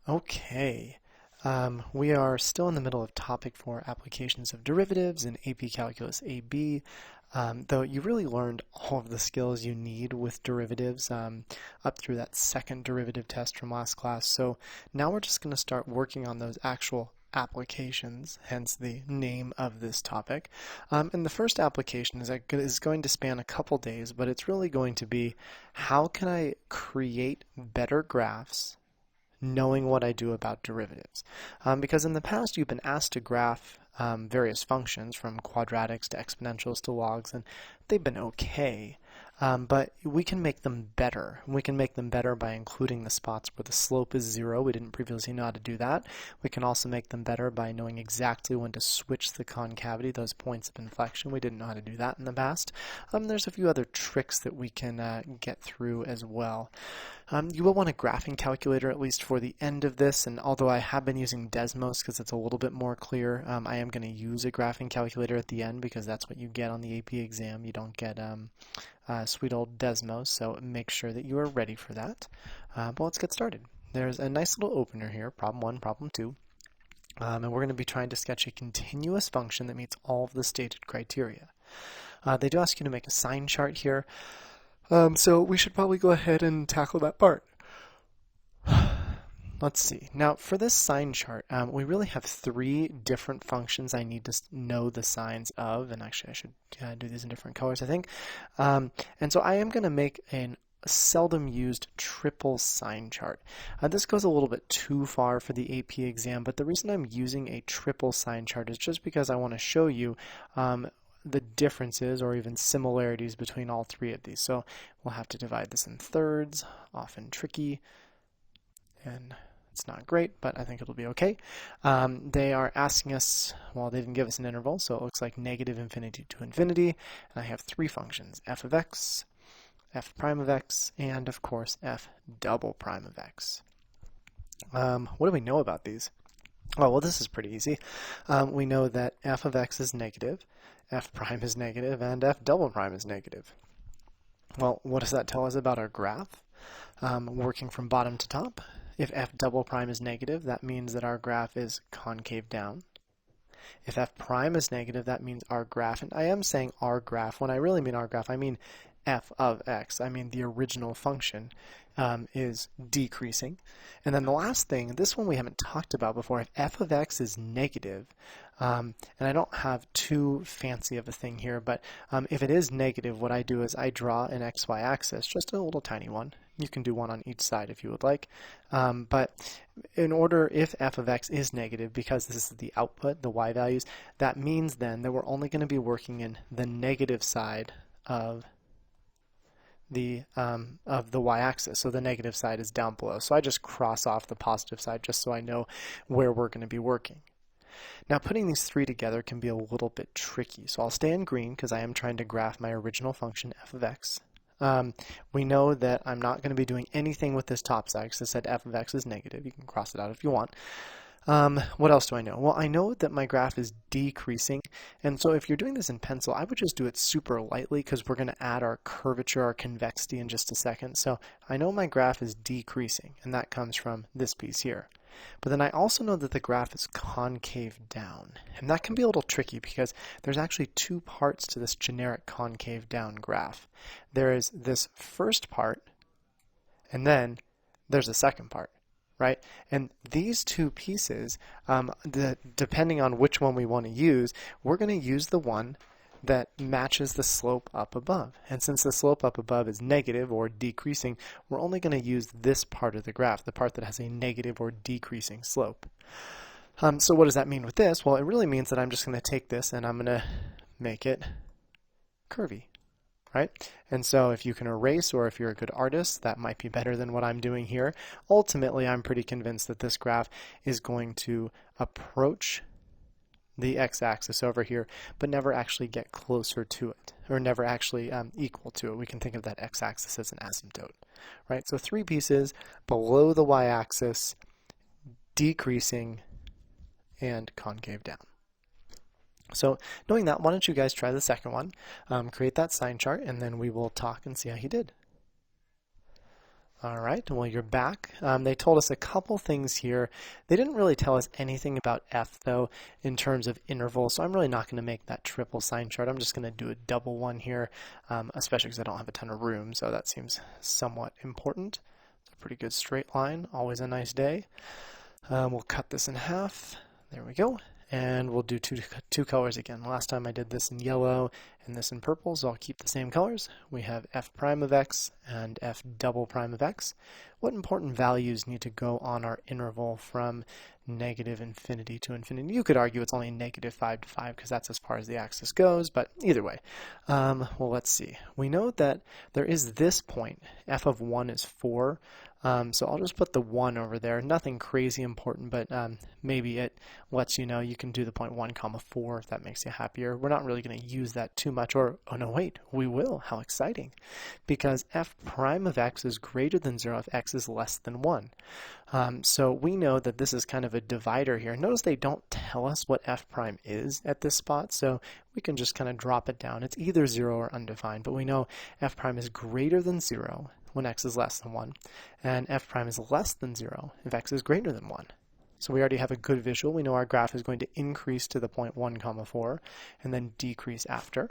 Okay. We are still in the middle of topic 4 applications of derivatives in AP Calculus AB. Though you really learned all of the skills you need with derivatives up through that second derivative test from last class. So now we're just going to start working on those actual applications, hence the name of this topic. And the first application is going to span a couple days, but it's really going to be how can I create better graphs knowing what I do about derivatives. Because in the past you've been asked to graph various functions from quadratics to exponentials to logs, and they've been okay. But we can make them better. We can make them better by including the spots where the slope is 0. We didn't previously know how to do that. We can also make them better by knowing exactly when to switch the concavity, those points of inflection. We didn't know how to do that in the past. There's a few other tricks that we can get through as well. You will want a graphing calculator at least for the end of this, and although I have been using Desmos because it's a little bit more clear, I am going to use a graphing calculator at the end because that's what you get on the AP exam. You don't get sweet old Desmos, so make sure that you are ready for that. But let's get started. There's a nice little opener here, problem 1, problem 2. And we're going to be trying to sketch a continuous function that meets all of the stated criteria. They do ask you to make a sign chart here. So we should probably go ahead and tackle that part. Let's see. Now, for this sign chart, we really have 3 different functions I need to know the signs of. And actually, I should do these in different colors, I think. And so I am going to make a seldom used triple sign chart. This goes a little bit too far for the AP exam, but the reason I'm using a triple sign chart is just because I want to show you the differences or even similarities between all 3 of these. So we'll have to divide this in thirds, often tricky, and it's not great, but I think it'll be okay. They are asking us, well, they didn't give us an interval, so it looks like negative infinity to infinity, and I have 3 functions, f of x, f prime of x, and of course f double prime of x. What do we know about these? Oh, well, this is pretty easy. We know that f of x is negative, f prime is negative, and f double prime is negative. Well, what does that tell us about our graph? Working from bottom to top, if f double prime is negative, that means that our graph is concave down. If f prime is negative, that means our graph, and I am saying our graph. When I really mean our graph, I mean f of x. I mean the original function is decreasing. And then the last thing, this one we haven't talked about before, if f of x is negative, and I don't have too fancy of a thing here, but if it is negative, what I do is I draw an xy axis, just a little tiny one. You can do one on each side if you would like. But in order, if f of x is negative, because this is the output, the y values, that means then that we're only going to be working in the negative side of the y-axis. So the negative side is down below. So I just cross off the positive side just so I know where we're going to be working. Now putting these 3 together can be a little bit tricky. So I'll stay in green because I am trying to graph my original function f of x. We know that I'm not going to be doing anything with this top side because I said f of x is negative. You can cross it out if you want. What else do I know? Well, I know that my graph is decreasing, and so if you're doing this in pencil, I would just do it super lightly because we're going to add our curvature, our convexity in just a second. So I know my graph is decreasing, and that comes from this piece here. But then I also know that the graph is concave down, and that can be a little tricky because there's actually 2 parts to this generic concave down graph. There is this first part, and then there's a second part. Right? And these 2 pieces, depending on which one we want to use, we're going to use the one that matches the slope up above. And since the slope up above is negative or decreasing, we're only going to use this part of the graph, the part that has a negative or decreasing slope. So what does that mean with this? Well, it really means that I'm just going to take this and I'm going to make it curvy. Right? And so if you can erase, or if you're a good artist, that might be better than what I'm doing here. Ultimately, I'm pretty convinced that this graph is going to approach the x-axis over here, but never actually get closer to it, or never actually equal to it. We can think of that x-axis as an asymptote. Right? So 3 pieces below the y-axis, decreasing, and concave down. So knowing that, why don't you guys try the second one, create that sign chart, and then we will talk and see how you did. All right, well, you're back. They told us a couple things here. They didn't really tell us anything about f, though, in terms of interval, so I'm really not going to make that triple sign chart. I'm just going to do a double one here, especially because I don't have a ton of room, so that seems somewhat important. It's a pretty good straight line, always a nice day. We'll cut this in half. There we go. And we'll do two colors again. Last time I did this in yellow and this in purple, so I'll keep the same colors. We have f prime of x and f double prime of x. What important values need to go on our interval from negative infinity to infinity? You could argue it's only negative 5 to 5 because that's as far as the axis goes, but either way. Well, let's see. We know that there is this point. F of 1 is 4. So I'll just put the 1 over there. Nothing crazy important, but maybe it lets you know you can do the point 1 comma 4 if that makes you happier. We're not really going to use that too much, or, oh no, wait, we will. How exciting. Because f prime of x is greater than 0 if x is less than 1. So we know that this is kind of a divider here. Notice they don't tell us what f prime is at this spot, so we can just kind of drop it down. It's either 0 or undefined, but we know f prime is greater than 0 when x is less than 1, and f prime is less than 0 if x is greater than 1. So we already have a good visual. We know our graph is going to increase to the point 1 comma 4 and then decrease after.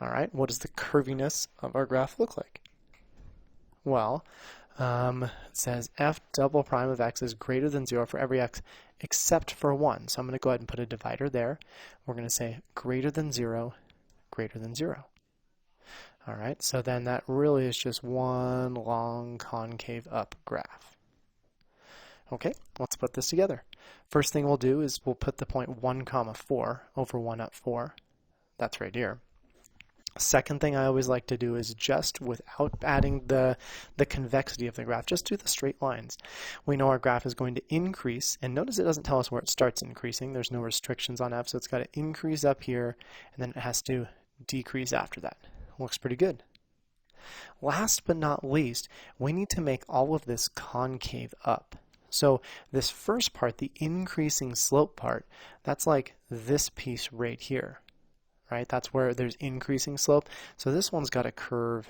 All right, what does the curviness of our graph look like? Well, it says f double prime of x is greater than 0 for every x except for 1. So I'm going to go ahead and put a divider there. We're going to say greater than 0, greater than 0. All right, so then that really is just one long concave up graph. Okay, let's put this together. First thing we'll do is we'll put the point 1 comma 4 over 1 up 4. That's right here. Second thing I always like to do is just without adding the convexity of the graph, just do the straight lines. We know our graph is going to increase, and notice it doesn't tell us where it starts increasing. There's no restrictions on f, so it's got to increase up here, and then it has to decrease after that. Looks pretty good. Last but not least, we need to make all of this concave up. So this first part, the increasing slope part, that's like this piece right here, right? That's where there's increasing slope. So this one's got a curve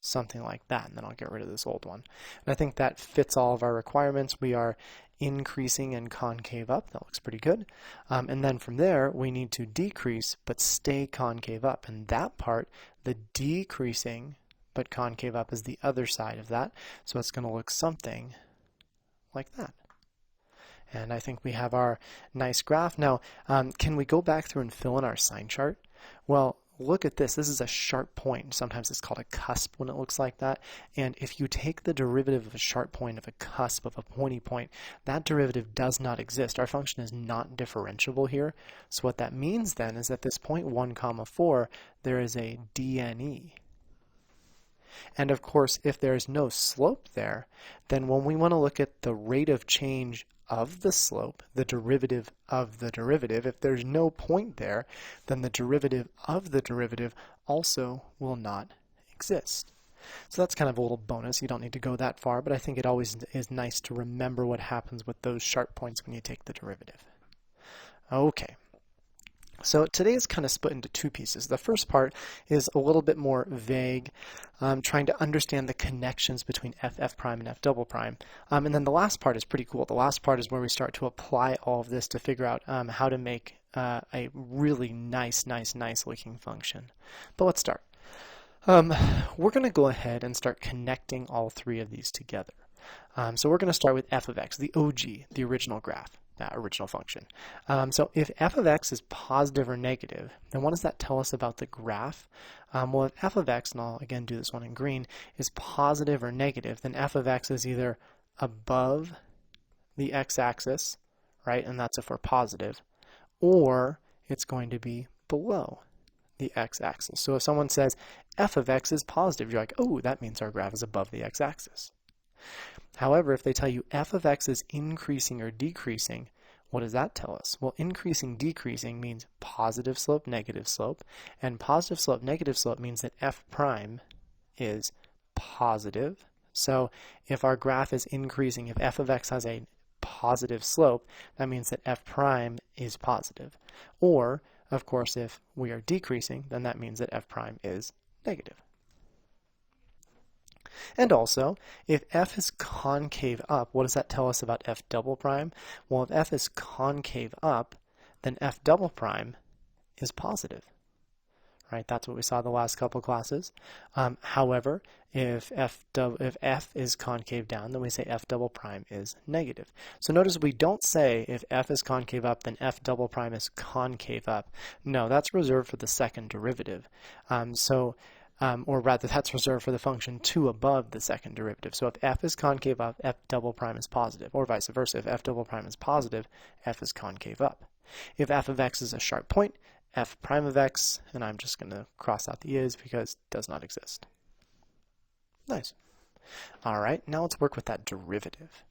something like that, and then I'll get rid of this old one. And I think that fits all of our requirements. We are increasing and concave up. That looks pretty good. And then from there, we need to decrease but stay concave up. And that part, the decreasing but concave up, is the other side of that. So it's going to look something like that. And I think we have our nice graph. Now, can we go back through and fill in our sign chart? Well, look at this. This is a sharp point. Sometimes it's called a cusp when it looks like that. And if you take the derivative of a sharp point, of a cusp, of a pointy point, that derivative does not exist. Our function is not differentiable here. So what that means then is that this point 1 comma 4, there is a DNE. And of course, if there is no slope there, then when we want to look at the rate of change of the slope, the derivative of the derivative, if there's no point there, then the derivative of the derivative also will not exist. So that's kind of a little bonus. You don't need to go that far, but I think it always is nice to remember what happens with those sharp points when you take the derivative. Okay. So today is kind of split into two pieces. The first part is a little bit more vague, trying to understand the connections between f prime and f double prime. And then the last part is pretty cool. The last part is where we start to apply all of this to figure out how to make a really nice looking function. But let's start. We're going to go ahead and start connecting all three of these together. So we're going to start with f of x, the OG, the original graph. That original function. So if f of x is positive or negative, then what does that tell us about the graph? Well, if f of x, and I'll again do this one in green, is positive or negative, then f of x is either above the x-axis, right, and that's if we're positive, or it's going to be below the x-axis. So if someone says f of x is positive, you're like, oh, that means our graph is above the x-axis. However, if they tell you f of x is increasing or decreasing, what does that tell us? Well, increasing, decreasing means positive slope, negative slope, and positive slope, negative slope means that f prime is positive. So if our graph is increasing, if f of x has a positive slope, that means that f prime is positive. Or, of course, if we are decreasing, then that means that f prime is negative. And also, if f is concave up, what does that tell us about f double prime? Well, if f is concave up, then f double prime is positive. Right? That's what we saw the last couple classes. However, if f is concave down, then we say f double prime is negative. So notice we don't say if f is concave up, then f double prime is concave up. No, that's reserved for the second derivative. Or rather, that's reserved for the function 2 above the second derivative. So if f is concave up, f double prime is positive, or vice versa. If f double prime is positive, f is concave up. If f of x is a sharp point, f prime of x, and I'm just going to cross out the is because it does not exist. Nice. All right, now let's work with that derivative.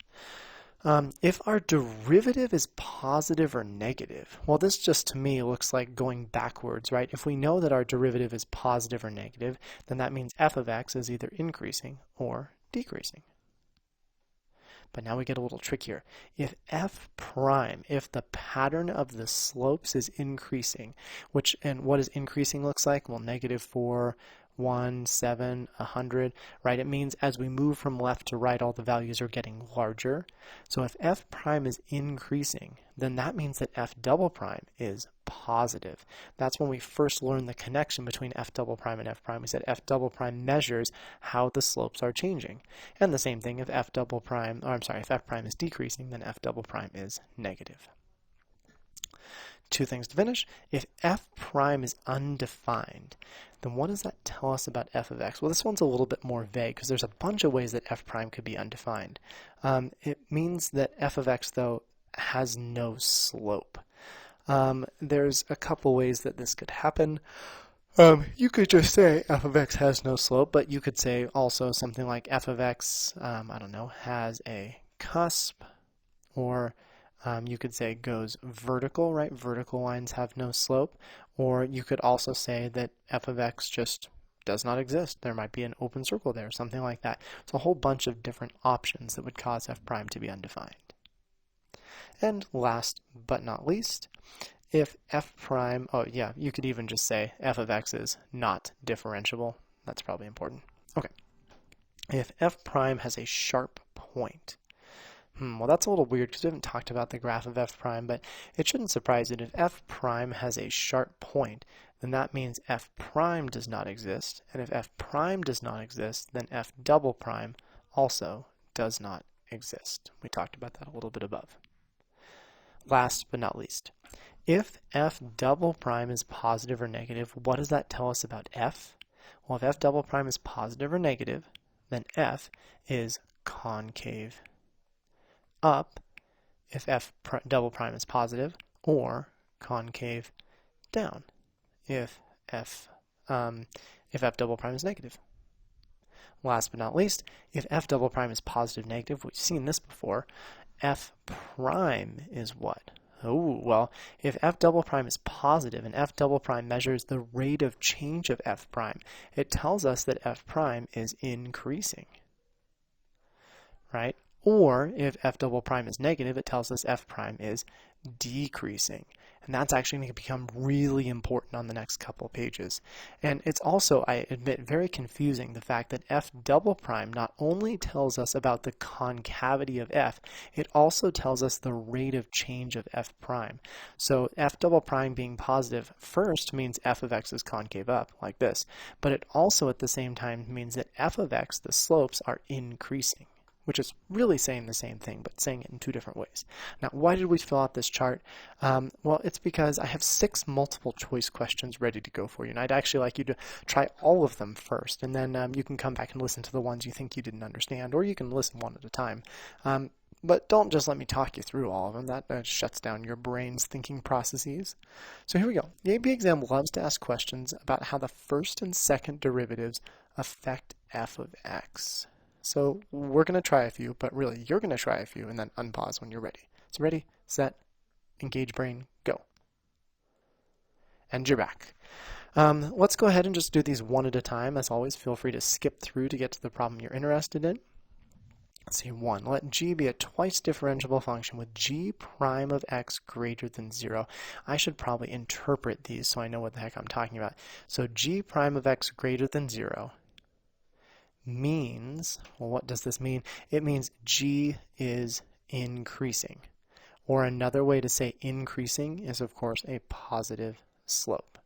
If our derivative is positive or negative, well, this just to me looks like going backwards, right? If we know that our derivative is positive or negative, then that means f of x is either increasing or decreasing. But now we get a little trickier. If f prime, if the pattern of the slopes is increasing, and what does increasing looks like? Well, -4, 1, 7, 100, right? It means as we move from left to right, all the values are getting larger. So if f prime is increasing, then that means that f double prime is positive. That's when we first learned the connection between f double prime and f prime. We said f double prime measures how the slopes are changing. And the same thing if if f prime is decreasing, then f double prime is negative. Two things to finish. If f prime is undefined, then what does that tell us about f of x? Well, this one's a little bit more vague because there's a bunch of ways that f prime could be undefined. It means that f of x, though, has no slope. There's a couple ways that this could happen. You could just say f of x has no slope, but you could say also something like f of x, I don't know, has a cusp, or you could say goes vertical, right? Vertical lines have no slope. Or you could also say that f of x just does not exist. There might be an open circle there, something like that. So a whole bunch of different options that would cause f prime to be undefined. And last but not least, if f prime, you could even just say f of x is not differentiable. That's probably important. Okay. If f prime has a sharp point, well, that's a little weird because we haven't talked about the graph of f prime, but it shouldn't surprise you that if f prime has a sharp point, then that means f prime does not exist. And if f prime does not exist, then f double prime also does not exist. We talked about that a little bit above. Last but not least, if f double prime is positive or negative, what does that tell us about f? Well, if f double prime is positive or negative, then f is concave up if double prime is positive, or concave down if f double prime is negative. Last but not least, if f double prime is positive negative, we've seen this before, f prime is what? Oh, well, if f double prime is positive and f double prime measures the rate of change of f prime, it tells us that f prime is increasing, right? Or if f double prime is negative, it tells us f prime is decreasing. And that's actually going to become really important on the next couple pages. And it's also, I admit, very confusing the fact that f double prime not only tells us about the concavity of f, it also tells us the rate of change of f prime. So f double prime being positive first means f of x is concave up, like this. But it also at the same time means that f of x, the slopes, are increasing, which is really saying the same thing, but saying it in two different ways. Now, why did we fill out this chart? Well, it's because I have 6 multiple choice questions ready to go for you, and I'd actually like you to try all of them first, and then you can come back and listen to the ones you think you didn't understand, or you can listen one at a time. But don't just let me talk you through all of them. That shuts down your brain's thinking processes. So here we go. The AP exam loves to ask questions about how the first and second derivatives affect f of x. So we're going to try a few, but really you're going to try a few and then unpause when you're ready. So ready, set, engage brain, go. And you're back. Let's go ahead and just do these one at a time. As always, feel free to skip through to get to the problem you're interested in. Let's see, 1. Let g be a twice differentiable function with g prime of x greater than 0. I should probably interpret these so I know what the heck I'm talking about. So g prime of x greater than 0 means, well, what does this mean? It means g is increasing. Or another way to say increasing is, of course, a positive slope.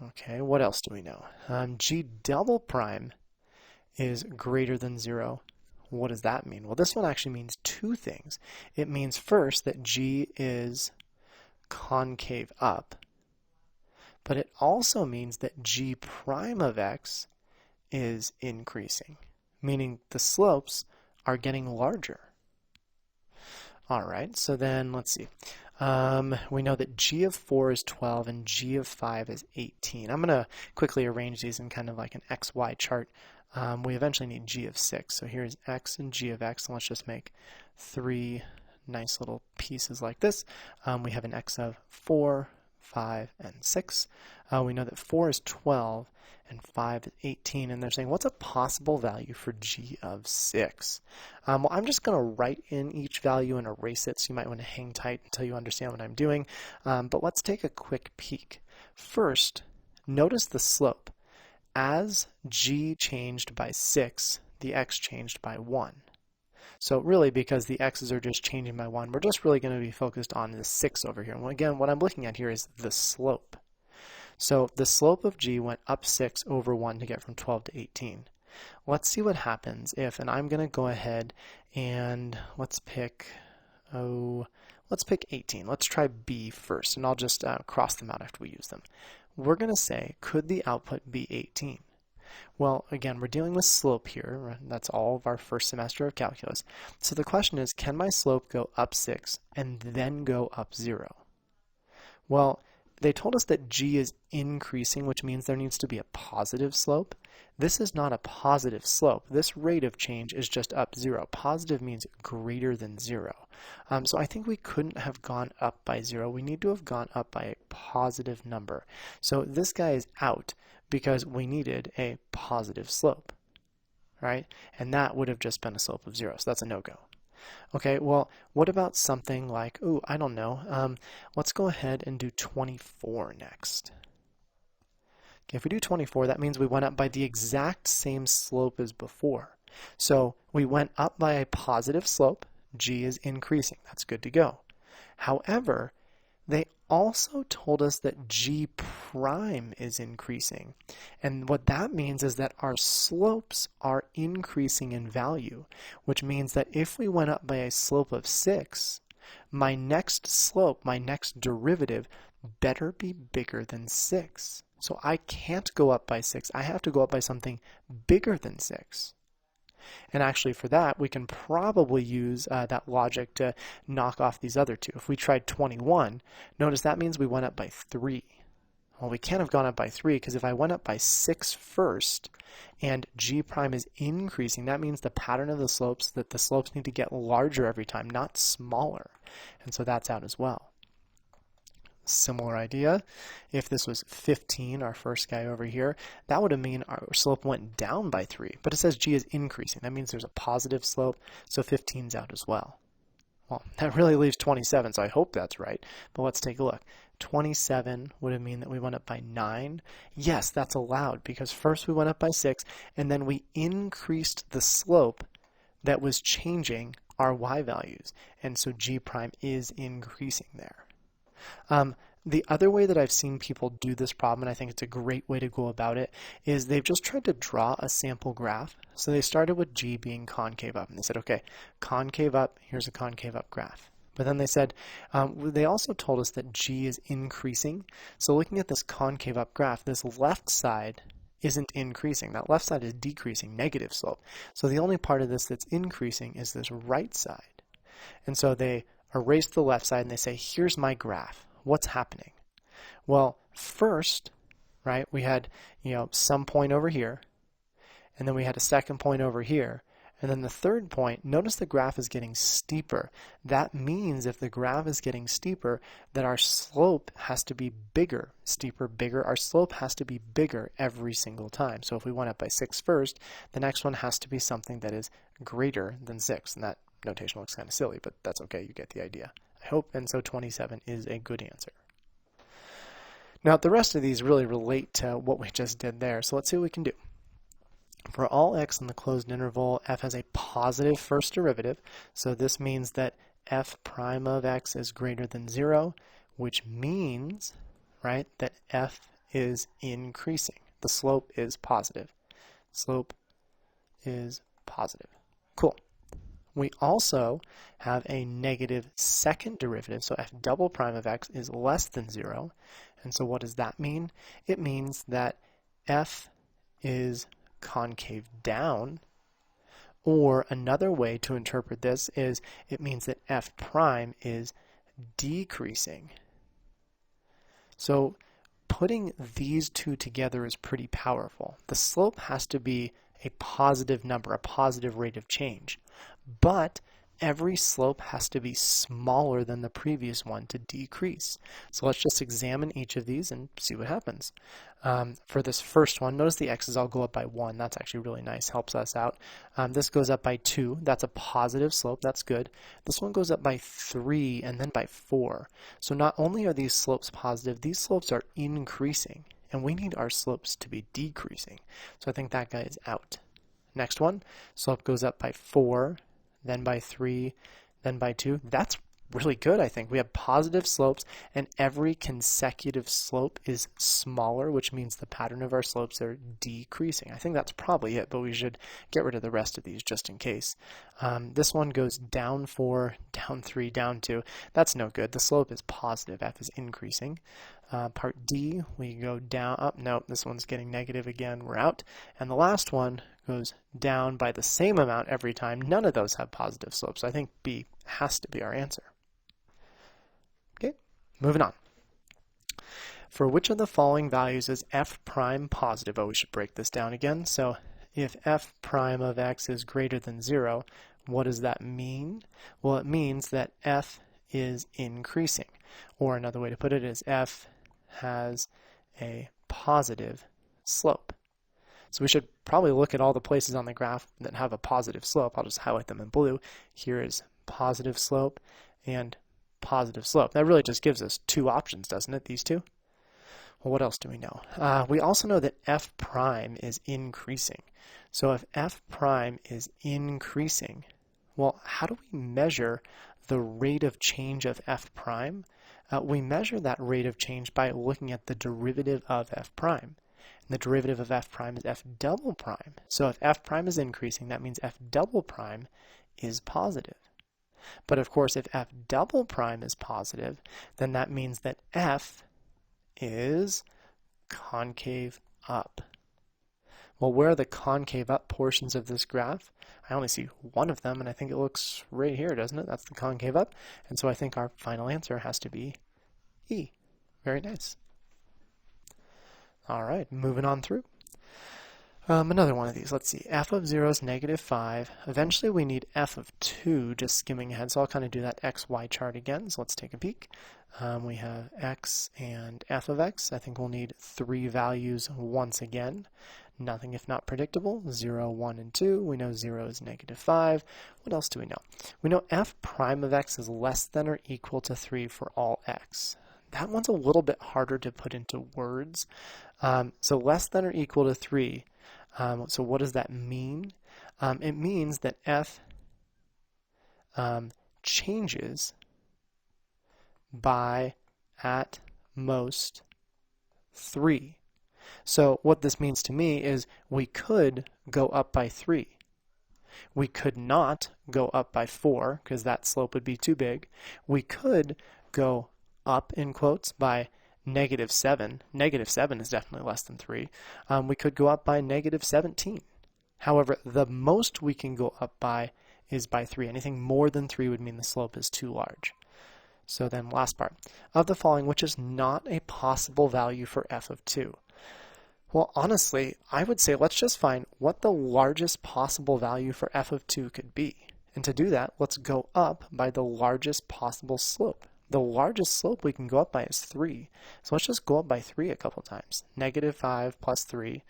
Okay, what else do we know? G double prime is greater than 0. What does that mean? Well, this one actually means two things. It means first that G is concave up, but it also means that G prime of x is increasing, meaning the slopes are getting larger. All right, so then let's see. We know that g of 4 is 12 and g of 5 is 18. I'm going to quickly arrange these in kind of like an xy chart. We eventually need g of 6. So here's x and g of x. And let's just make three nice little pieces like this. We have an x of 4, 5, and 6. We know that 4 is 12 and 5 is 18. And they're saying, what's a possible value for g of 6? Well, I'm just going to write in each value and erase it, so you might want to hang tight until you understand what I'm doing. But let's take a quick peek. First, notice the slope. As g changed by 6, the x changed by 1. So really, because the x's are just changing by 1, we're just really going to be focused on the 6 over here. And again, what I'm looking at here is the slope. So the slope of g went up 6 over 1 to get from 12 to 18. Let's see what happens if, and I'm going to go ahead and let's pick 18. Let's try b first, and I'll just cross them out after we use them. We're going to say, could the output be 18? Well, again, we're dealing with slope here. That's all of our first semester of calculus. So the question is, can my slope go up 6 and then go up 0? Well, they told us that g is increasing, which means there needs to be a positive slope. This is not a positive slope. This rate of change is just up 0. Positive means greater than 0. So I think we couldn't have gone up by 0. We need to have gone up by a positive number. So this guy is out because we needed a positive slope, right? And that would have just been a slope of 0. So that's a no-go. Okay, well, what about something like, I don't know, let's go ahead and do 24 next. Okay, if we do 24, that means we went up by the exact same slope as before. So we went up by a positive slope. G is increasing. That's good to go. However, they also told us that g prime is increasing. And what that means is that our slopes are increasing in value, which means that if we went up by a slope of 6, my next slope, my next derivative, better be bigger than 6. So I can't go up by 6. I have to go up by something bigger than 6. And actually for that, we can probably use that logic to knock off these other two. If we tried 21, notice that means we went up by 3. Well, we can't have gone up by 3 because if I went up by 6 first and g prime is increasing, that means the pattern of the slopes, that the slopes need to get larger every time, not smaller. And so that's out as well. Similar idea. If this was 15, our first guy over here, that would have mean our slope went down by 3. But it says g is increasing. That means there's a positive slope, so 15's out as well. Well, that really leaves 27, so I hope that's right. But let's take a look. 27 would have mean that we went up by 9. Yes, that's allowed because first we went up by 6, and then we increased the slope that was changing our y values. And so g prime is increasing there. The other way that I've seen people do this problem, and I think it's a great way to go about it, is they've just tried to draw a sample graph. So they started with g being concave up, and they said, okay, concave up, here's a concave up graph. But then they said, they also told us that g is increasing. So looking at this concave up graph, this left side isn't increasing. That left side is decreasing, negative slope. So the only part of this that's increasing is this right side. And so they erase the left side and they say, here's my graph. What's happening? Well, first, right, we had, some point over here, and then we had a second point over here, and then the third point, notice the graph is getting steeper. That means if the graph is getting steeper, that our slope has to be bigger, steeper, bigger. Our slope has to be bigger every single time. So if we went up by 6 first, the next one has to be something that is greater than 6, and that notation looks kind of silly, but that's okay, you get the idea. I hope, and so 27 is a good answer. Now the rest of these really relate to what we just did there, so let's see what we can do. For all x in the closed interval, f has a positive first derivative. So this means that f prime of x is greater than 0, which means, right, that f is increasing. The slope is positive. Slope is positive. Cool. We also have a negative second derivative, so f double prime of x is less than 0. And so what does that mean? It means that f is concave down, or another way to interpret this is it means that f prime is decreasing. So putting these two together is pretty powerful. The slope has to be a positive number, a positive rate of change, but every slope has to be smaller than the previous one to decrease. So let's just examine each of these and see what happens. For this first one, notice the x's all go up by 1. That's actually really nice, helps us out. This goes up by 2. That's a positive slope. That's good. This one goes up by 3 and then by 4. So not only are these slopes positive, these slopes are increasing, and we need our slopes to be decreasing. So I think that guy is out. Next one, slope goes up by 4, then by 3, then by 2. That's really good, I think. We have positive slopes, and every consecutive slope is smaller, which means the pattern of our slopes are decreasing. I think that's probably it, but we should get rid of the rest of these just in case. This one goes down 4, down 3, down 2. That's no good. The slope is positive. F is increasing. Part D, we go down, up. No, this one's getting negative again. We're out. And the last one goes down by the same amount every time. None of those have positive slopes. So I think B has to be our answer. Okay, moving on. For which of the following values is f prime positive? Oh, we should break this down again. So if f prime of x is greater than 0, what does that mean? Well, it means that f is increasing. Or another way to put it is f has a positive slope. So we should probably look at all the places on the graph that have a positive slope. I'll just highlight them in blue. Here is positive slope and positive slope. That really just gives us two options, doesn't it, these two? Well, what else do we know? We also know that f prime is increasing. So if f prime is increasing, well, how do we measure the rate of change of f prime? We measure that rate of change by looking at the derivative of f prime. And the derivative of f prime is f double prime. So if f prime is increasing, that means f double prime is positive. But of course, if f double prime is positive, then that means that f is concave up. Well, where are the concave up portions of this graph? I only see one of them, and I think it looks right here, doesn't it? That's the concave up. And so I think our final answer has to be E. Very nice. All right, moving on through. Another one of these. Let's see. F of 0 is negative 5. Eventually we need f of 2, just skimming ahead. So I'll kind of do that xy chart again. So let's take a peek. We have x and f of x. I think we'll need 3 values once again. Nothing if not predictable. 0, 1, and 2. We know 0 is negative 5. What else do we know? We know f prime of x is less than or equal to 3 for all x. That one's a little bit harder to put into words. So less than or equal to 3. So what does that mean? It means that f changes by at most 3. So what this means to me is we could go up by 3. We could not go up by 4 because that slope would be too big. We could go up, in quotes, by negative 7. Negative 7 is definitely less than 3. We could go up by negative 17. However, the most we can go up by is by 3. Anything more than 3 would mean the slope is too large. So then last part. Of the following, which is not a possible value for f of 2? Well, honestly, I would say let's just find what the largest possible value for f of 2 could be. And to do that, let's go up by the largest possible slope. The largest slope we can go up by is 3. So let's just go up by 3 a couple times. Negative 5 plus 3,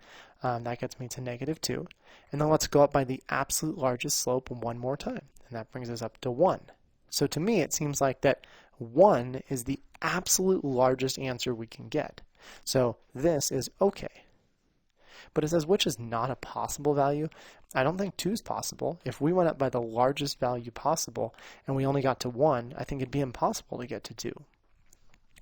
that gets me to negative 2. And then let's go up by the absolute largest slope one more time. And that brings us up to 1. So to me, it seems like that 1 is the absolute largest answer we can get. So this is okay. But it says which is not a possible value. I don't think 2 is possible. If we went up by the largest value possible and we only got to 1, I think it'd be impossible to get to 2.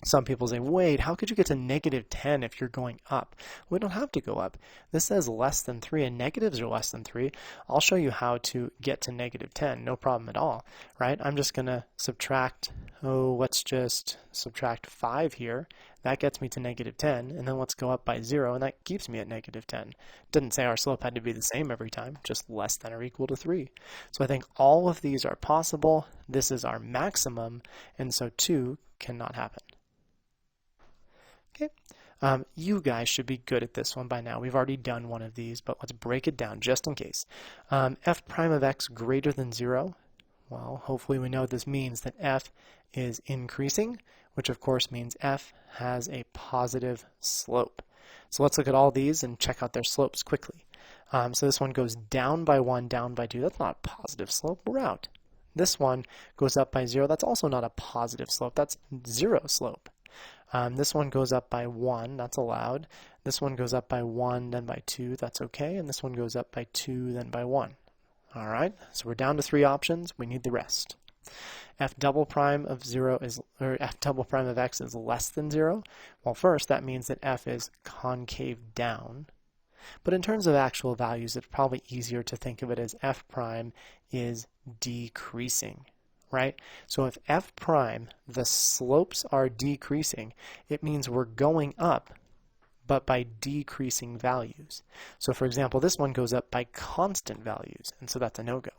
Some people say, wait, how could you get to negative 10 if you're going up? We don't have to go up. This says less than 3, and negatives are less than 3. I'll show you how to get to negative 10, no problem at all, right? I'm just going to subtract, let's just subtract 5 here. That gets me to negative 10, and then let's go up by 0, and that keeps me at negative 10. Didn't say our slope had to be the same every time, just less than or equal to 3. So I think all of these are possible. This is our maximum, and so 2 cannot happen. Okay, you guys should be good at this one by now. We've already done one of these, but let's break it down just in case. F prime of x greater than 0. Well, hopefully we know what this means, that f is increasing, which of course means f has a positive slope. So let's look at all these and check out their slopes quickly. So this one goes down by 1, down by 2. That's not a positive slope. We're out. This one goes up by 0. That's also not a positive slope. That's 0 slope. This one goes up by 1, that's allowed. This one goes up by 1, then by 2, that's okay. And this one goes up by 2, then by 1. All right, so we're down to 3 options. We need the rest. F double prime of 0 is, or f double prime of x is less than 0. Well, first, that means that f is concave down. But in terms of actual values, it's probably easier to think of it as f prime is decreasing. Right? So if f prime, the slopes are decreasing, it means we're going up, but by decreasing values. So for example, this one goes up by constant values, and so that's a no-go.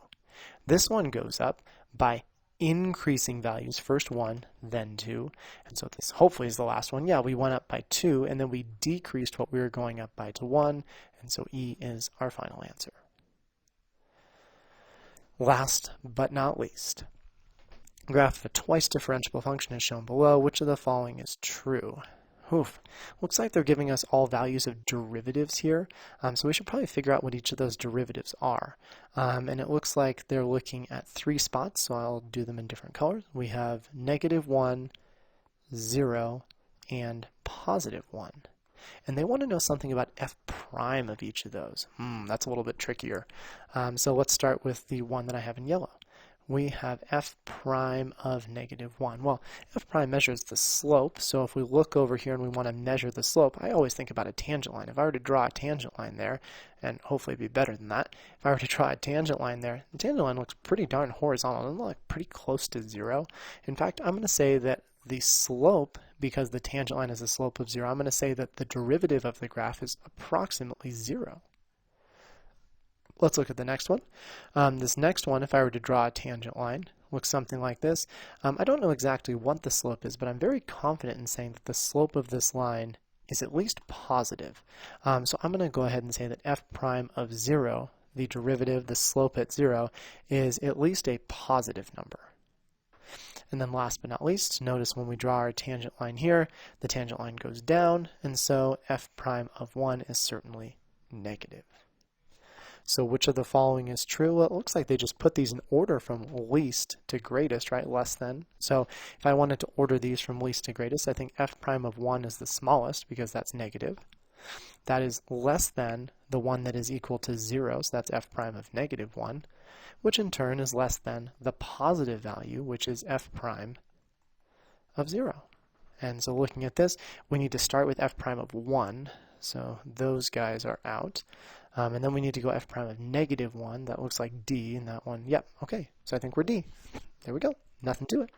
This one goes up by increasing values, first 1, then 2, and so this hopefully is the last one. Yeah, we went up by 2, and then we decreased what we were going up by to 1, and so E is our final answer. Last but not least, graph of a twice differentiable function is shown below. Which of the following is true? Oof. Looks like they're giving us all values of derivatives here, so we should probably figure out what each of those derivatives are. And it looks like they're looking at 3 spots, so I'll do them in different colors. We have -1, 0, and +1. And they want to know something about f prime of each of those. That's a little bit trickier. So let's start with the one that I have in yellow. We have f prime of -1. Well, f prime measures the slope, so if we look over here and we want to measure the slope, I always think about a tangent line. If I were to draw a tangent line there, and hopefully it'd be better than that, if I were to draw a tangent line there, the tangent line looks pretty darn horizontal. It looks pretty close to 0. In fact, I'm going to say that the slope, because the tangent line is a slope of 0, I'm going to say that the derivative of the graph is approximately 0. Let's look at the next one. This next one, if I were to draw a tangent line, looks something like this. I don't know exactly what the slope is, but I'm very confident in saying that the slope of this line is at least positive. So I'm going to go ahead and say that f prime of 0, the derivative, the slope at 0, is at least a positive number. And then last but not least, notice when we draw our tangent line here, the tangent line goes down, and so f prime of 1 is certainly negative. So which of the following is true? Well, it looks like they just put these in order from least to greatest, right? Less than. So if I wanted to order these from least to greatest, I think f prime of 1 is the smallest because that's negative. That is less than the one that is equal to 0, so that's f prime of -1, which in turn is less than the positive value, which is f prime of 0. And so looking at this, we need to start with f prime of 1. So those guys are out. And then we need to go f prime of -1. That looks like D, and that one, yep, okay. So I think we're D. There we go. Nothing to it.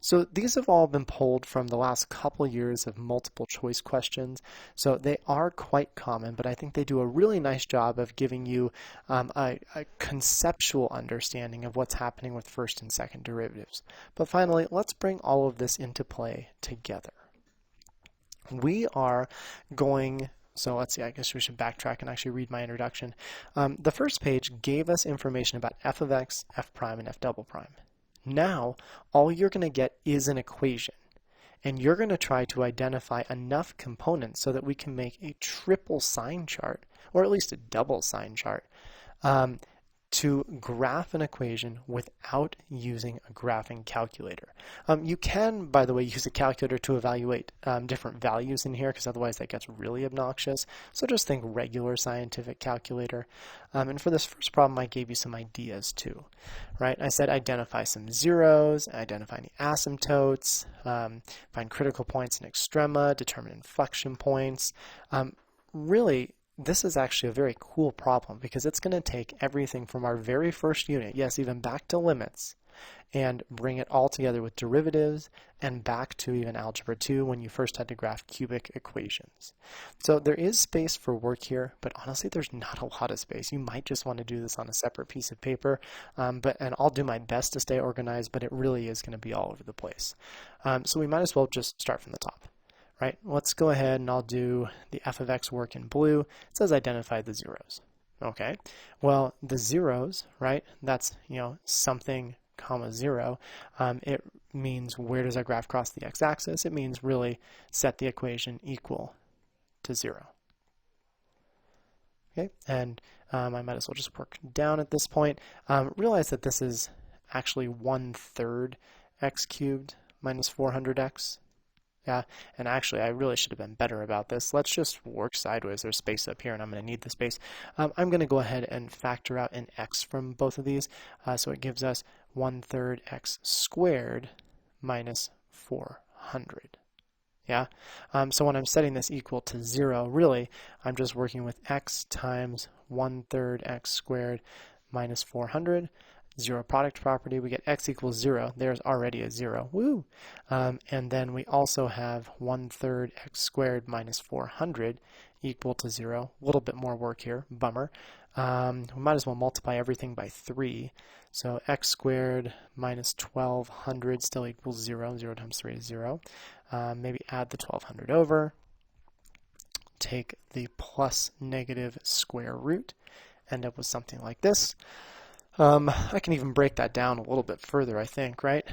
So these have all been pulled from the last couple years of multiple choice questions. So they are quite common, but I think they do a really nice job of giving you a conceptual understanding of what's happening with first and second derivatives. But finally, let's bring all of this into play together. We are going... So let's see, I guess we should backtrack and actually read my introduction. The first page gave us information about f of x, f prime, and f double prime. Now, all you're going to get is an equation. And you're going to try to identify enough components so that we can make a triple sign chart, or at least a double sign chart, to graph an equation without using a graphing calculator. You can, by the way, use a calculator to evaluate different values in here, because otherwise that gets really obnoxious. So just think regular scientific calculator. And for this first problem, I gave you some ideas too, right? I said identify some zeros, identify any asymptotes, find critical points in extrema, determine inflection points. Really, this is actually a very cool problem because it's going to take everything from our very first unit, yes, even back to limits, and bring it all together with derivatives and back to even algebra 2 when you first had to graph cubic equations. So there is space for work here, but honestly there's not a lot of space. You might just want to do this on a separate piece of paper, and I'll do my best to stay organized, but it really is going to be all over the place. So we might as well just start from the top. Right, let's go ahead and I'll do the f of x work in blue. It says identify the zeros. Okay, well, the zeros, right, that's, something comma 0. It means where does our graph cross the x-axis? It means really set the equation equal to 0. Okay, and I might as well just work down at this point. Realize that this is actually 1/3 x cubed minus 400x. Yeah, and actually I really should have been better about this. Let's just work sideways. There's space up here and I'm going to need the space. I'm going to go ahead and factor out an x from both of these. So it gives us 1/3 x squared minus 400. Yeah, so when I'm setting this equal to 0, really I'm just working with x times 1/3 x squared minus 400. Zero product property, we get x equals 0. There's already a 0. Woo! And then we also have 1/3 x squared minus 400 equal to 0. A little bit more work here. Bummer. We might as well multiply everything by 3. So x squared minus 1200 still equals 0. 0 times 3 is 0. Maybe add the 1200 over. Take the plus negative square root. End up with something like this. I can even break that down a little bit further, I think, right?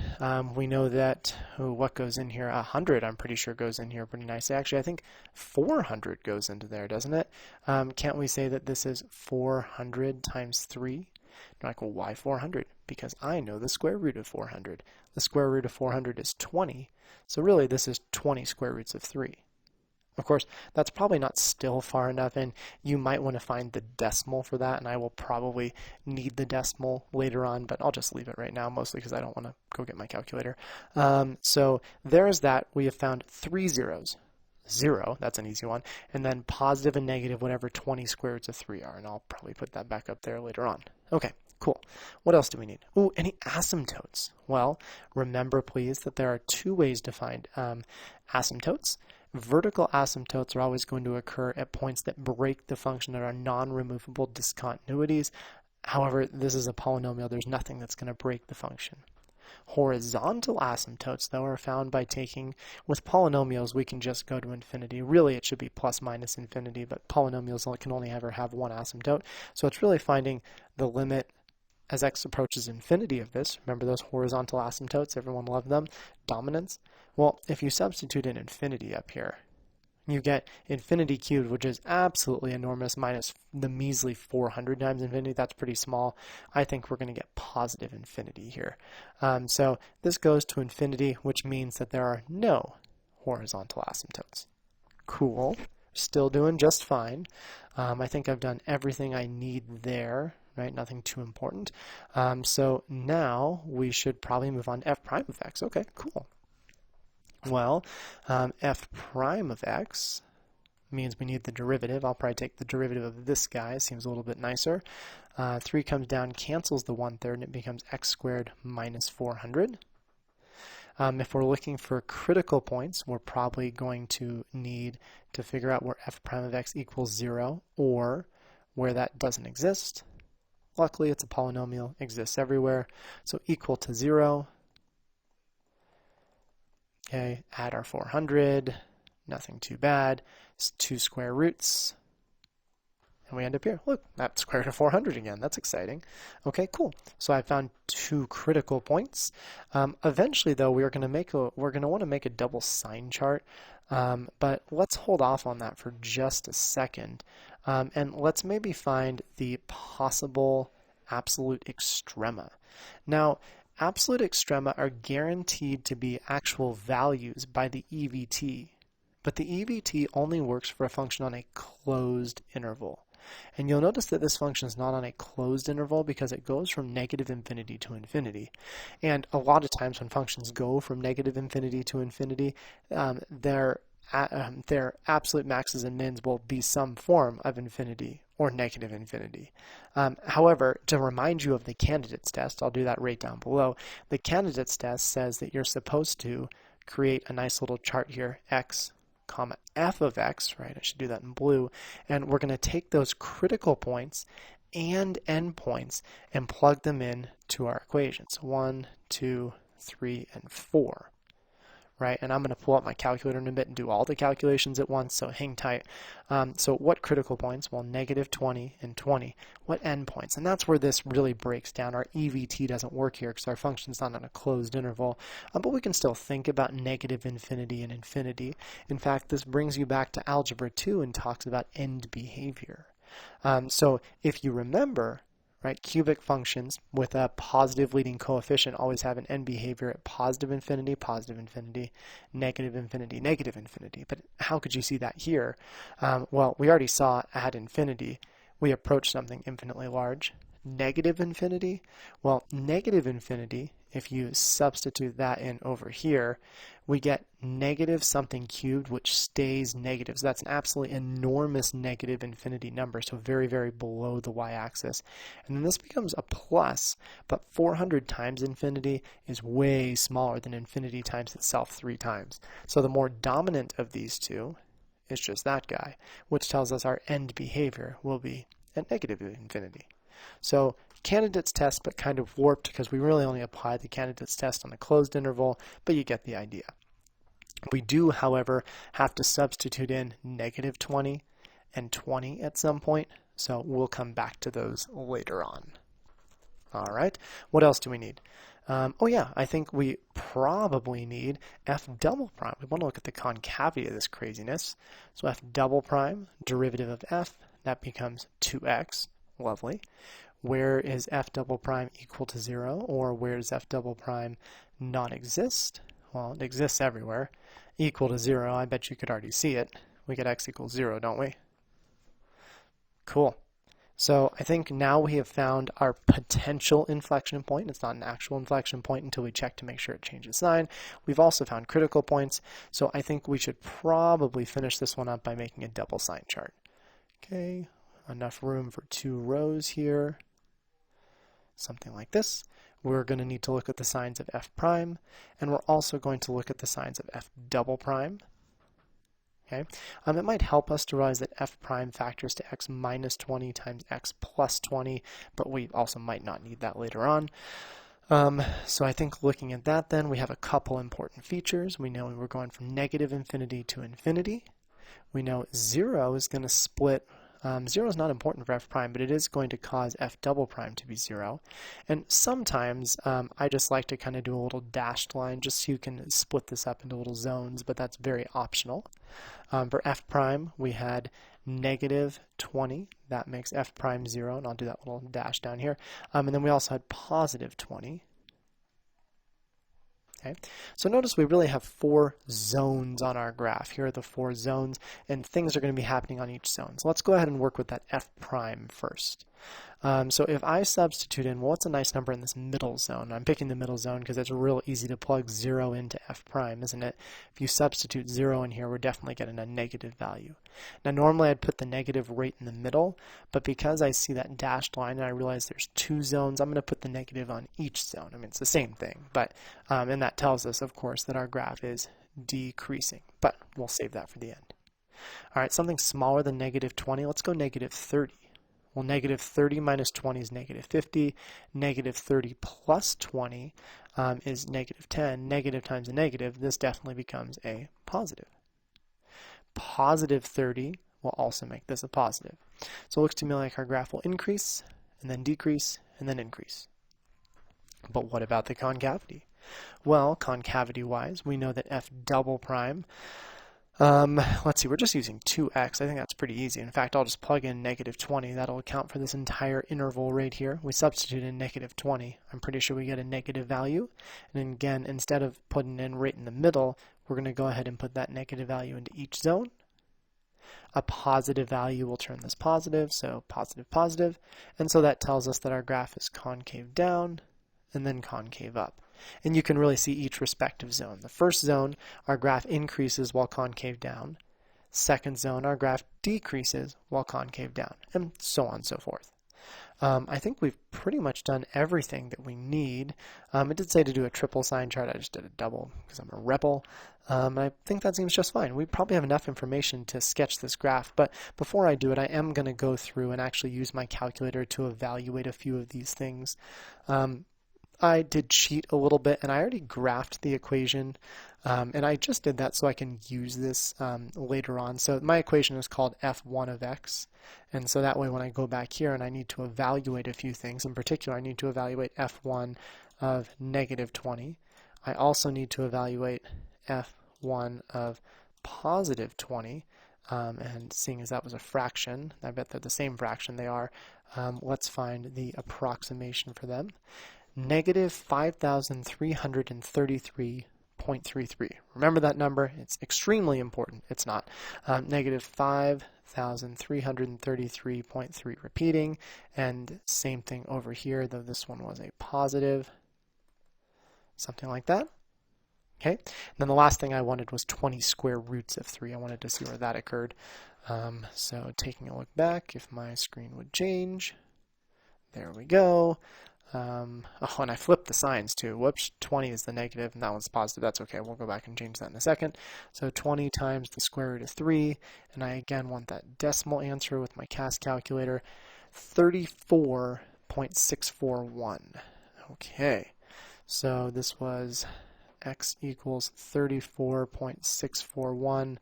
We know that, what goes in here? 100, I'm pretty sure, goes in here pretty nicely. Actually, I think 400 goes into there, doesn't it? Can't we say that this is 400 times 3? You're like, well, why 400? Because I know the square root of 400. The square root of 400 is 20. So really, this is 20 square roots of 3. Of course, that's probably not still far enough, and you might want to find the decimal for that, and I will probably need the decimal later on, but I'll just leave it right now, mostly because I don't want to go get my calculator. So there's that. We have found 3 zeros. 0, that's an easy one, and then positive and negative, whatever 20 square roots of 3 are, and I'll probably put that back up there later on. Okay, cool. What else do we need? Ooh, any asymptotes? Well, remember, please, that there are 2 ways to find asymptotes. Vertical asymptotes are always going to occur at points that break the function that are non-removable discontinuities. However, this is a polynomial. There's nothing that's going to break the function. Horizontal asymptotes, though, are found by taking, with polynomials, we can just go to infinity. Really, it should be plus minus infinity, but polynomials can only ever have one asymptote. So it's really finding the limit as x approaches infinity of this. Remember those horizontal asymptotes? Everyone loved them. Dominance. Well, if you substitute in infinity up here, you get infinity cubed, which is absolutely enormous, minus the measly 400 times infinity. That's pretty small. I think we're going to get positive infinity here. So this goes to infinity, which means that there are no horizontal asymptotes. Cool. Still doing just fine. I think I've done everything I need there. Right, nothing too important. So now we should probably move on to f prime of x. Okay, cool. Well, f prime of x means we need the derivative. I'll probably take the derivative of this guy. Seems a little bit nicer. 3 comes down, cancels the 1/3, and it becomes x squared minus 400. If we're looking for critical points, we're probably going to need to figure out where f prime of x equals 0 or where that doesn't exist. Luckily, it's a polynomial, exists everywhere. So equal to 0. Okay, add our 400. Nothing too bad. It's 2 square roots. And we end up here. Look, that square root of 400 again. That's exciting. Okay, cool. So I found 2 critical points. Eventually, though, we're going to want to make a double sign chart. But let's hold off on that for just a second. And let's maybe find the possible absolute extrema. Now, absolute extrema are guaranteed to be actual values by the EVT, but the EVT only works for a function on a closed interval. And you'll notice that this function is not on a closed interval because it goes from negative infinity to infinity. And a lot of times when functions go from negative infinity to infinity, their absolute maxes and mins will be some form of infinity or negative infinity. However, to remind you of the candidates test, I'll do that right down below. The candidates test says that you're supposed to create a nice little chart here, x comma f of x, right? I should do that in blue. And we're going to take those critical points and endpoints and plug them in to our equations. 1, 2, 3, and 4. Right? And I'm going to pull up my calculator in a bit and do all the calculations at once, so hang tight. So what critical points? Well, negative 20 and 20. What endpoints? And that's where this really breaks down. Our EVT doesn't work here because our function's not on a closed interval, but we can still think about negative infinity and infinity. In fact, this brings you back to Algebra 2 and talks about end behavior. So if you remember, right, cubic functions with a positive leading coefficient always have an end behavior at positive infinity, negative infinity, negative infinity. But how could you see that here? Well, we already saw at infinity, we approach something infinitely large. Negative infinity? Well, negative infinity, if you substitute that in over here, we get negative something cubed, which stays negative. So that's an absolutely enormous negative infinity number, so very, very below the y-axis. And then this becomes a plus, but 400 times infinity is way smaller than infinity times itself 3 times. So the more dominant of these two is just that guy, which tells us our end behavior will be at negative infinity. So candidates test, but kind of warped because we really only apply the candidates test on a closed interval, but you get the idea. We do, however, have to substitute in negative 20 and 20 at some point, so we'll come back to those later on. All right, what else do we need? Oh yeah, I think we probably need f double prime. We want to look at the concavity of this craziness. So f double prime, derivative of f, that becomes 2x. Lovely. Where is f double prime equal to 0? Or where does f double prime not exist? Well, it exists everywhere. Equal to 0, I bet you could already see it. We get x equals 0, don't we? Cool. So I think now we have found our potential inflection point. It's not an actual inflection point until we check to make sure it changes sign. We've also found critical points. So I think we should probably finish this one up by making a double sign chart. Okay. Enough room for 2 rows here, something like this. We're going to need to look at the signs of f prime, and we're also going to look at the signs of f double prime. Okay, it might help us to realize that f prime factors to x minus 20 times x plus 20, but we also might not need that later on. So I think looking at that then, we have a couple important features. We know we're going from negative infinity to infinity. We know 0 is going to split. 0 is not important for f prime, but it is going to cause f double prime to be 0. And sometimes I just like to kind of do a little dashed line just so you can split this up into little zones, but that's very optional. For f prime, we had negative 20. That makes f prime 0, and I'll do that little dash down here. And then we also had positive 20. Okay, so notice we really have 4 zones on our graph. Here are the 4 zones, and things are going to be happening on each zone. So let's go ahead and work with that f prime first. So if I substitute in, well, what's a nice number in this middle zone? I'm picking the middle zone because it's real easy to plug 0 into f prime, isn't it? If you substitute 0 in here, we're definitely getting a negative value. Now, normally I'd put the negative right in the middle, but because I see that dashed line and I realize there's 2 zones, I'm going to put the negative on each zone. I mean, it's the same thing, but and that tells us, of course, that our graph is decreasing, but we'll save that for the end. All right, something smaller than negative 20, let's go negative 30. Well, negative 30 minus 20 is negative 50. Negative 30 plus 20 is negative 10. Negative times a negative, this definitely becomes a positive. Positive 30 will also make this a positive. So it looks to me like our graph will increase, and then decrease, and then increase. But what about the concavity? Well, concavity-wise, we know that f double prime Let's see, we're just using 2x. I think that's pretty easy. In fact, I'll just plug in -20. That'll account for this entire interval right here. We substitute in -20. I'm pretty sure we get a negative value. And again, instead of putting in right in the middle, we're going to go ahead and put that negative value into each zone. A positive value will turn this positive, so positive, positive. And so that tells us that our graph is concave down and then concave up. And you can really see each respective zone. The first zone, our graph increases while concave down. Second zone, our graph decreases while concave down, and so on and so forth. I think we've pretty much done everything that we need. It did say to do a triple sign chart. I just did a double because I'm a rebel. I think that seems just fine. We probably have enough information to sketch this graph, but before I do it, I am going to go through and actually use my calculator to evaluate a few of these things. I did cheat a little bit, and I already graphed the equation, and I just did that so I can use this later on. So my equation is called f1 of x, and so that way when I go back here and I need to evaluate a few things, in particular I need to evaluate f1 of -20. I also need to evaluate f1 of +20, and seeing as that was a fraction, I bet they're the same fraction they are, let's find the approximation for them. -5,333.33. Remember that number? It's extremely important. It's not. -5,333.3 repeating, and same thing over here, though this one was a positive. Something like that. Okay. And then the last thing I wanted was 20 square roots of 3. I wanted to see where that occurred. So taking a look back, if my screen would change. There we go. Oh, and I flipped the signs too. Whoops, 20 is the negative and that one's positive. That's okay. We'll go back and change that in a second. So 20 times the square root of 3, and I again want that decimal answer with my CAS calculator, 34.641. Okay, so this was x equals 34.641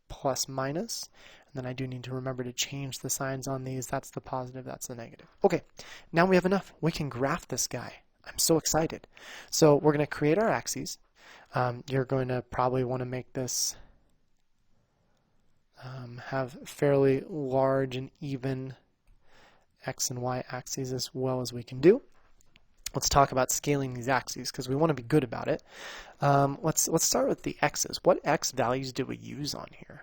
plus minus. And then I do need to remember to change the signs on these. That's the positive, that's the negative. Okay, now we have enough. We can graph this guy. I'm so excited. So we're going to create our axes. You're going to probably want to make this have fairly large and even x and y axes as well as we can do. Let's talk about scaling these axes because we want to be good about it. Let's start with the x's. What x values do we use on here?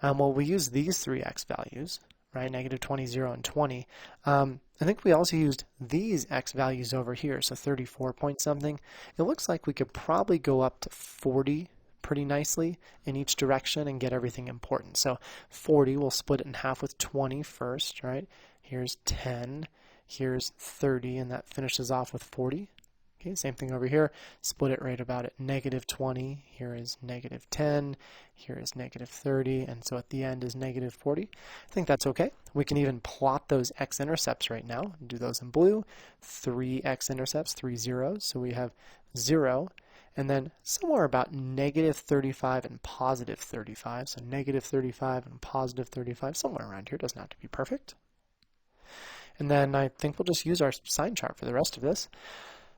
Well, we use these three x values, right? -20, 0, and 20. I think we also used these x values over here, so 34 point something. It looks like we could probably go up to 40 pretty nicely in each direction and get everything important. So 40, we'll split it in half with 20 first, right? Here's 10, here's 30, and that finishes off with 40. Okay, same thing over here. Split it right about at -20. Here is -10. Here is -30. And so at the end is -40. I think that's okay. We can even plot those x-intercepts right now. Do those in blue. 3 x-intercepts, 3 zeros. So we have 0. And then somewhere about -35 and +35. So -35 and +35. Somewhere around here. Doesn't have to be perfect. And then I think we'll just use our sign chart for the rest of this.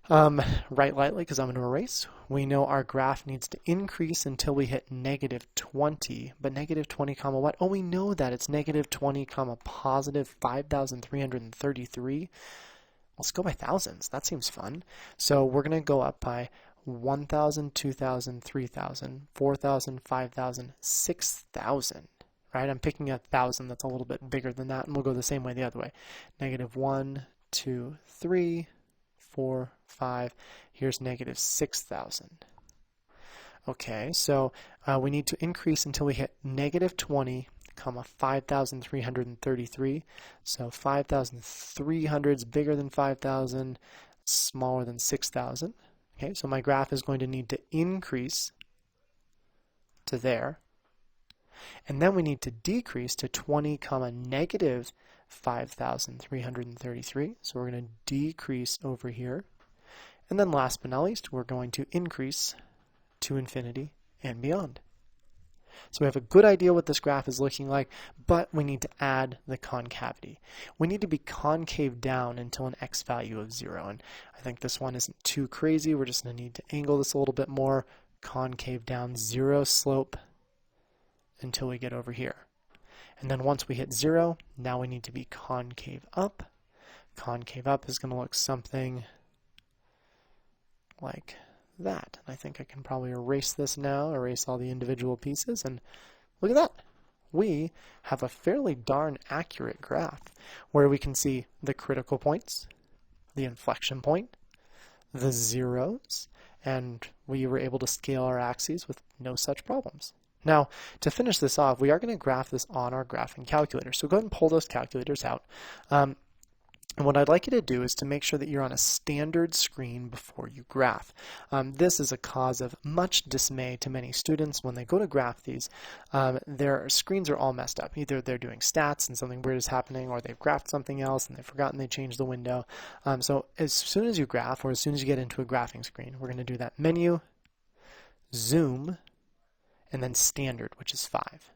Write lightly because I'm going to erase. We know our graph needs to increase until we hit -20, but -20 comma what? Oh, we know that it's -20 comma +5,333. Let's go by thousands. That seems fun. So we're going to go up by 1,000, 2,000, 3,000, 4,000, 5,000, 6,000. Right? I'm picking a 1,000 that's a little bit bigger than that, and we'll go the same way the other way. -1, 2, 3, 4, 5. Here's -6,000. Okay, so we need to increase until we hit -20, comma 5,333. So 5,300 is bigger than 5,000, smaller than 6,000. Okay, so my graph is going to need to increase to there. And then we need to decrease to 20, comma -5,333. So we're going to decrease over here. And then last but not least, we're going to increase to infinity and beyond. So we have a good idea what this graph is looking like, but we need to add the concavity. We need to be concave down until an x value of 0. And I think this one isn't too crazy. We're just going to need to angle this a little bit more. Concave down, 0 slope. until we get over here. And then once we hit 0, now we need to be concave up. Concave up is going to look something like that. And I think I can probably erase this now, erase all the individual pieces, and look at that. We have a fairly darn accurate graph where we can see the critical points, the inflection point, the zeros, and we were able to scale our axes with no such problems. Now, to finish this off, we are going to graph this on our graphing calculator. So go ahead and pull those calculators out. And what I'd like you to do is to make sure that you're on a standard screen before you graph. This is a cause of much dismay to many students when they go to graph these. Their screens are all messed up. Either they're doing stats and something weird is happening, or they've graphed something else and they've forgotten they changed the window. So as soon as you graph, or as soon as you get into a graphing screen, we're going to do that menu, zoom, and then standard, which is 5.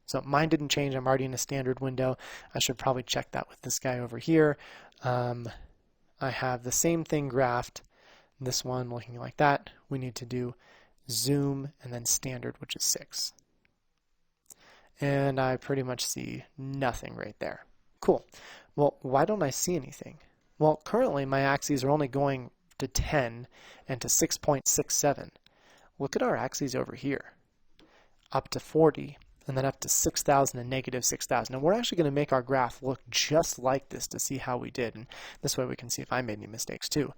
So mine didn't change. I'm already in a standard window. I should probably check that with this guy over here. I have the same thing graphed. This one looking like that. We need to do zoom and then standard, which is 6. And I pretty much see nothing right there. Cool. Well, why don't I see anything? Well, currently my axes are only going to 10 and to 6.67. Look at our axes over here. Up to 40, and then up to 6,000 and negative 6,000. And we're actually going to make our graph look just like this to see how we did. And this way we can see if I made any mistakes too.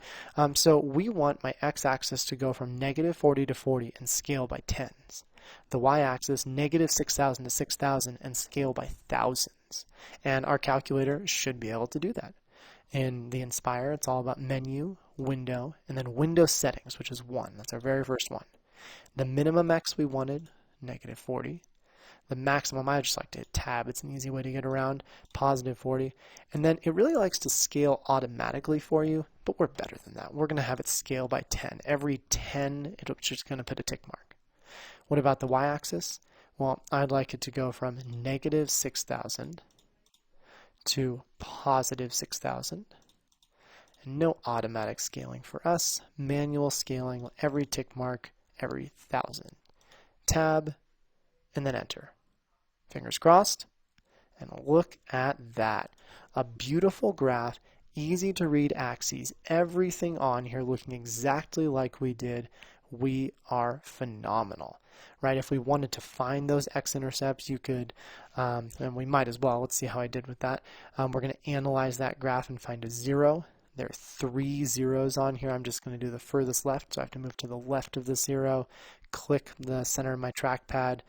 So we want my x-axis to go from negative 40 to 40 and scale by tens. The y-axis, negative 6,000 to 6,000 and scale by thousands. And our calculator should be able to do that. In the Inspire, it's all about menu, window, and then window settings, which is 1. That's our very first one. The minimum x we wanted, negative 40. The maximum, I just like to hit tab. It's an easy way to get around, positive 40. And then it really likes to scale automatically for you, but we're better than that. We're going to have it scale by 10. Every 10, it's just going to put a tick mark. What about the y-axis? Well, I'd like it to go from negative 6,000 to positive 6,000. And no automatic scaling for us. Manual scaling, every tick mark, every 1,000. Tab, and then enter. Fingers crossed, and look at that. A beautiful graph, easy to read axes, everything on here looking exactly like we did. We are phenomenal, right? If we wanted to find those x-intercepts, you could, and we might as well. Let's see how I did with that. We're going to analyze that graph and find a 0. There are 3 zeros on here. I'm just going to do the furthest left, so I have to move to the left of the 0, click the center of my trackpad,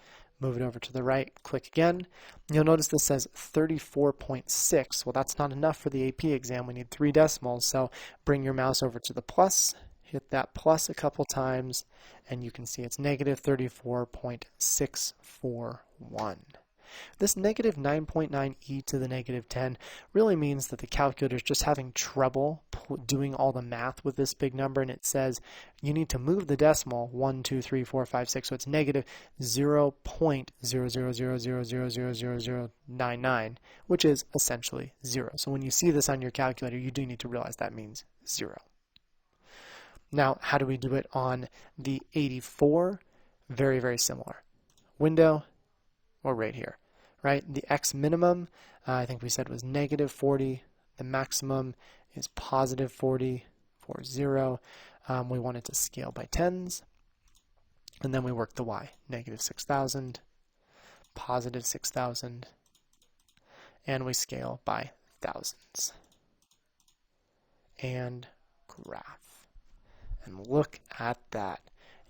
move it over to the right, click again. You'll notice this says 34.6. Well, that's not enough for the AP exam. We need 3 decimals, so bring your mouse over to the plus, hit that plus a couple times, and you can see it's negative 34.641. This negative 9.9 e to the negative 10 really means that the calculator is just having trouble doing all the math with this big number, and it says you need to move the decimal 1, 2, 3, 4, 5, 6, so it's negative 0.00000000099, which is essentially 0. So when you see this on your calculator, you do need to realize that means 0. Now, how do we do it on the 84? Very, very similar. Window, or right here, right? The x minimum, I think we said was negative 40. The maximum is positive 40, 40. We want it to scale by tens. And then we work the y, negative 6,000, positive 6,000, and we scale by thousands. And graph. And look at that.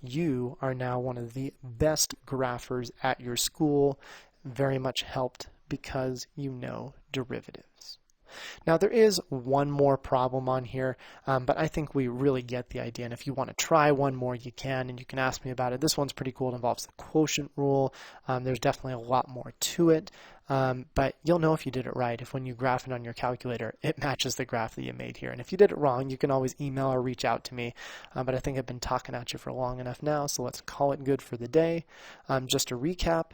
You are now one of the best graphers at your school, very much helped because you know derivatives. Now there is one more problem on here, but I think we really get the idea, and if you want to try one more you can, and you can ask me about it. This one's pretty cool. It involves the quotient rule. There's definitely a lot more to it, but you'll know if you did it right if when you graph it on your calculator it matches the graph that you made here. And if you did it wrong, you can always email or reach out to me, but I think I've been talking at you for long enough now, so let's call it good for the day. Just to recap,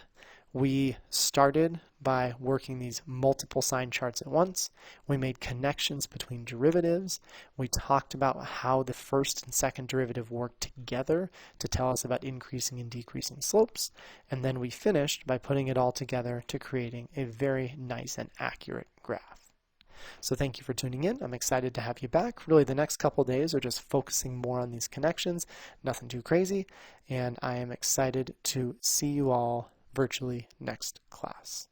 We started by working these multiple sign charts at once. We made connections between derivatives. We talked about how the first and second derivative work together to tell us about increasing and decreasing slopes. And then we finished by putting it all together to creating a very nice and accurate graph. So thank you for tuning in. I'm excited to have you back. Really, the next couple days are just focusing more on these connections, nothing too crazy, and I am excited to see you all virtually next class.